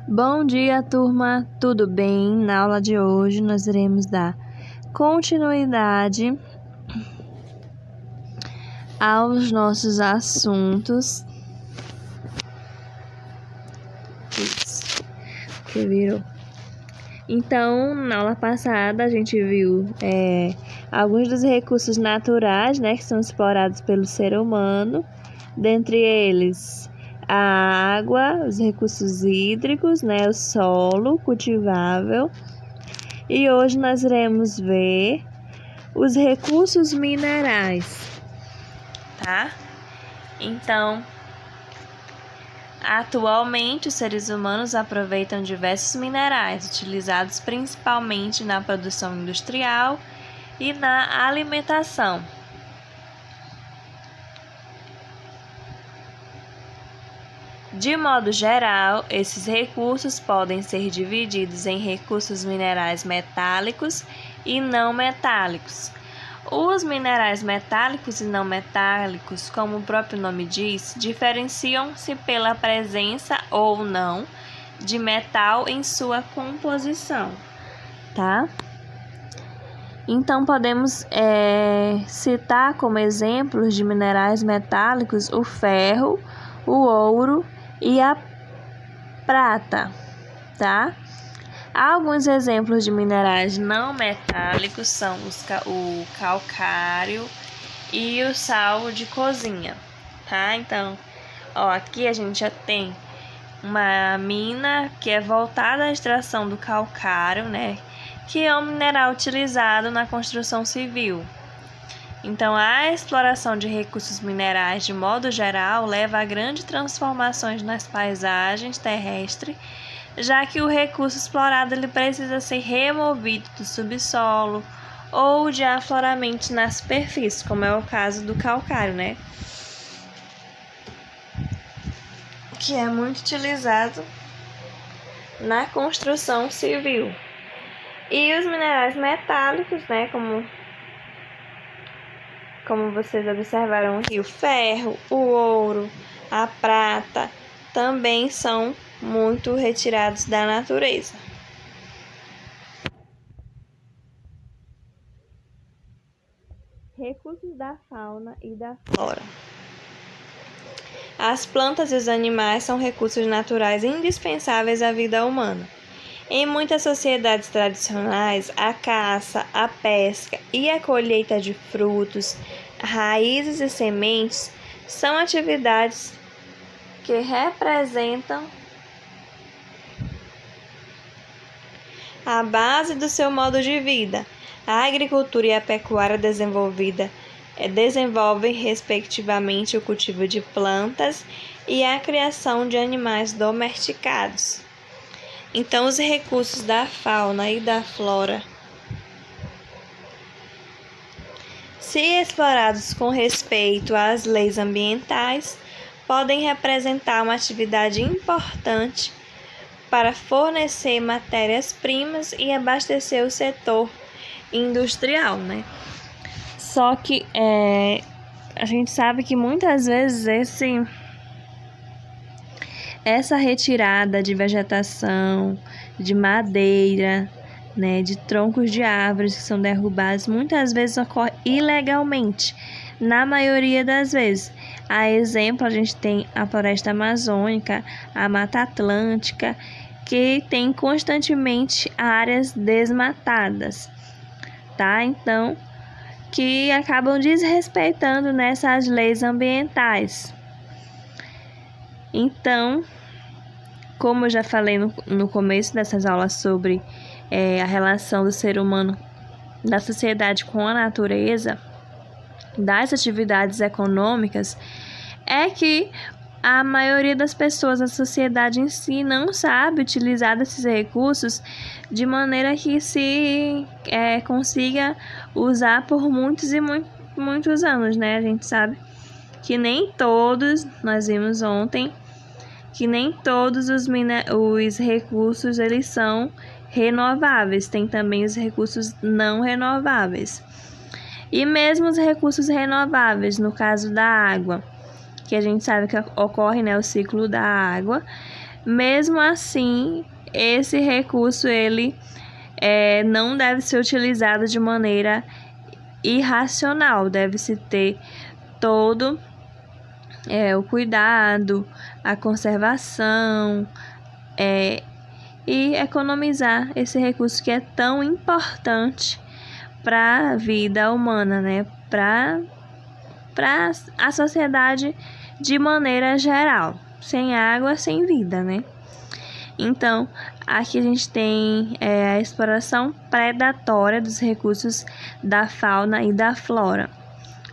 Bom dia, turma! Tudo bem? Na aula de hoje nós iremos dar continuidade aos nossos assuntos. Isso, que virou. Então, na aula passada a gente viu alguns dos recursos naturais, né, que são explorados pelo ser humano, dentre eles a água, os recursos hídricos, né, o solo cultivável. E hoje nós iremos ver os recursos minerais, tá? Então, atualmente os seres humanos aproveitam diversos minerais, utilizados principalmente na produção industrial e na alimentação. De modo geral, esses recursos podem ser divididos em recursos minerais metálicos e não metálicos. Os minerais metálicos e não metálicos, como o próprio nome diz, diferenciam-se pela presença ou não de metal em sua composição, tá? Então, podemos citar como exemplos de minerais metálicos o ferro, o ouro e a prata, tá? Alguns exemplos de minerais não metálicos são o calcário e o sal de cozinha, tá? Então, aqui a gente já tem uma mina que é voltada à extração do calcário, né? Que é um mineral utilizado na construção civil. Então, a exploração de recursos minerais, de modo geral, leva a grandes transformações nas paisagens terrestres, já que o recurso explorado ele precisa ser removido do subsolo ou de afloramento na superfície, como é o caso do calcário, né? Que é muito utilizado na construção civil. E os minerais metálicos, né, como vocês observaram aqui, o ferro, o ouro, a prata, também são muito retirados da natureza. Recursos da fauna e da flora. As plantas e os animais são recursos naturais indispensáveis à vida humana. Em muitas sociedades tradicionais, a caça, a pesca e a colheita de frutos, raízes e sementes são atividades que representam a base do seu modo de vida. A agricultura e a pecuária desenvolvem, respectivamente, o cultivo de plantas e a criação de animais domesticados. Então, os recursos da fauna e da flora, se explorados com respeito às leis ambientais, podem representar uma atividade importante para fornecer matérias-primas e abastecer o setor industrial, né? Só que a gente sabe que muitas vezes essa retirada de vegetação, de madeira, né, de troncos de árvores que são derrubados, muitas vezes ocorre ilegalmente, na maioria das vezes. A exemplo, a gente tem a floresta amazônica, a Mata Atlântica, que tem constantemente áreas desmatadas, tá? Então, que acabam desrespeitando nessas leis ambientais. Então, como eu já falei no começo dessas aulas sobre a relação do ser humano, da sociedade com a natureza, das atividades econômicas, é que a maioria das pessoas da sociedade em si não sabe utilizar desses recursos de maneira que se consiga usar por muitos e muitos anos, né? A gente sabe que nem todos, nós vimos ontem, que nem todos os recursos eles são renováveis, tem também os recursos não renováveis. E mesmo os recursos renováveis, no caso da água, que a gente sabe que ocorre, né, o ciclo da água, Mesmo assim, esse recurso ele não deve ser utilizado de maneira irracional, deve-se ter todo o cuidado, a conservação e economizar esse recurso que é tão importante para a vida humana, né? Para a sociedade de maneira geral. Sem água, sem vida, né? Então, aqui a gente tem a exploração predatória dos recursos da fauna e da flora.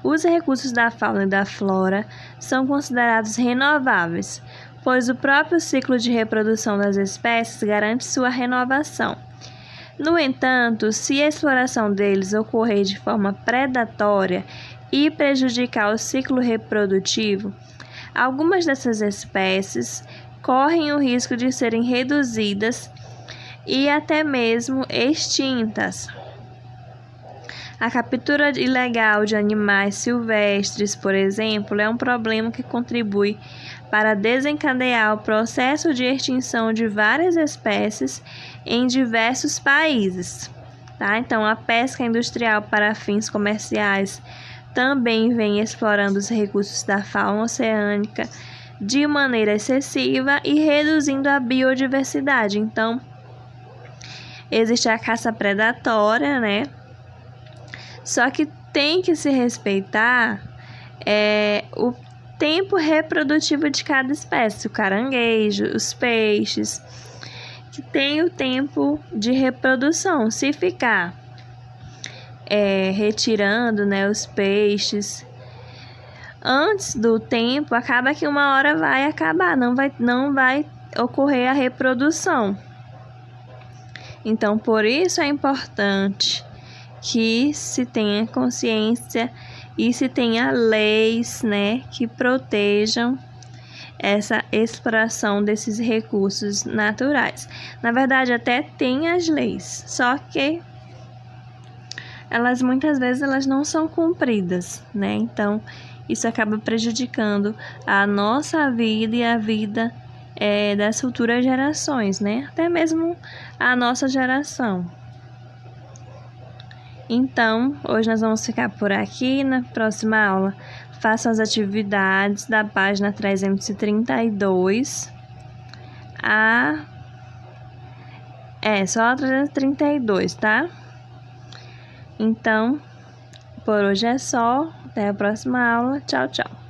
Os recursos da fauna e da flora são considerados renováveis, pois o próprio ciclo de reprodução das espécies garante sua renovação. No entanto, se a exploração deles ocorrer de forma predatória e prejudicar o ciclo reprodutivo, algumas dessas espécies correm o risco de serem reduzidas e até mesmo extintas. A captura ilegal de animais silvestres, por exemplo, é um problema que contribui para desencadear o processo de extinção de várias espécies em diversos países. Tá? Então, a pesca industrial para fins comerciais também vem explorando os recursos da fauna oceânica de maneira excessiva e reduzindo a biodiversidade. Então, existe a caça predatória, né? Só que tem que se respeitar o tempo reprodutivo de cada espécie, o caranguejo, os peixes, que tem o tempo de reprodução. Se ficar retirando, né, os peixes antes do tempo, acaba que uma hora vai acabar, não vai ocorrer a reprodução. Então, por isso é importante que se tenha consciência e se tenha leis, né, que protejam essa exploração desses recursos naturais. Na verdade, até tem as leis, só que muitas vezes não são cumpridas, né? Então, isso acaba prejudicando a nossa vida e a vida das futuras gerações, né? Até mesmo a nossa geração. Então, hoje nós vamos ficar por aqui. Na próxima aula, façam as atividades da página 332 só a 332, tá? Então, por hoje é só. Até a próxima aula. Tchau, tchau.